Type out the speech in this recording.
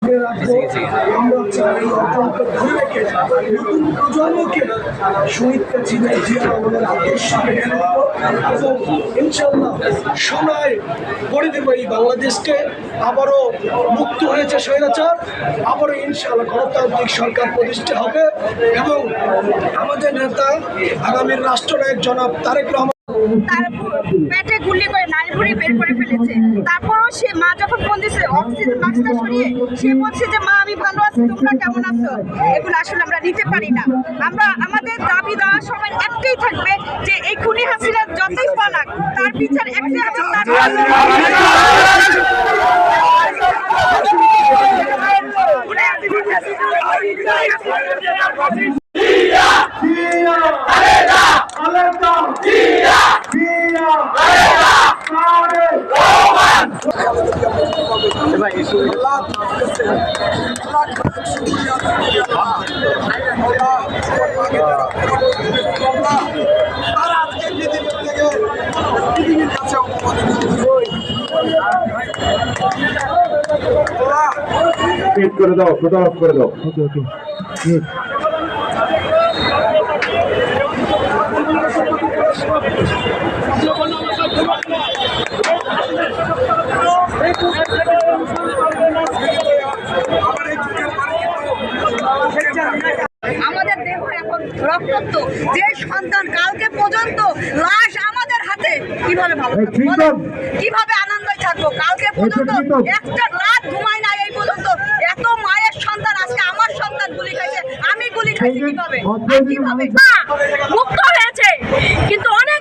আমরা চাই অত্যন্ত ধরে রেখে নতুন প্রজন্মকে শহীদ প্রেসিডেন্ট জিয়া রহমানের আদর্শে মেনে নেব এবং ইনশাল্লাহ সোনায় গড়ে দেবো এই বাংলাদেশকে। আবারও মুক্ত হয়েছে স্বৈরাচার, আবারও ইনশাল্লাহ গণতান্ত্রিক সরকার প্রতিষ্ঠা হবে এবং আমাদের নেতা আগামীর রাষ্ট্রনায়ক জনাব তারেক রহমান তার পেটে গুলি করে নাড়িভুড়ি বের করে ফেলেছে। তারপরও সে মা যখন ফোন দিচ্ছে অক্সিজেন মাস্কটা সরিয়ে সে বলছে যে মা আমি ভালো আছি, তোমরা কেমন আছো? এগুলো আসলে আমরা নিতে পারি না। আমাদের দাবি দেওয়া সবাই একটাই থাকবে যে এই খুনি হাসিনা যতই পালাক তার বিচার একটাই হবে, করে দাও, ফটো অফ করে দাও। ওকে ওকে। আমাদের দেহ এখন রক্তাক্ত। যে সন্তান কালকে পর্যন্ত লাশ আমাদের হাতে, কিভাবে ভালো কিভাবে আনন্দ থাকবো? কালকে পর্যন্ত একটা রাত ঘুমাই না, এই পর্যন্ত এত মায়ের সন্তান, আজকে আমার সন্তান গুলি খাইছে, আমি গুলি খাইছি, কিভাবে মুক্ত হয়েছে কিন্তু অনেক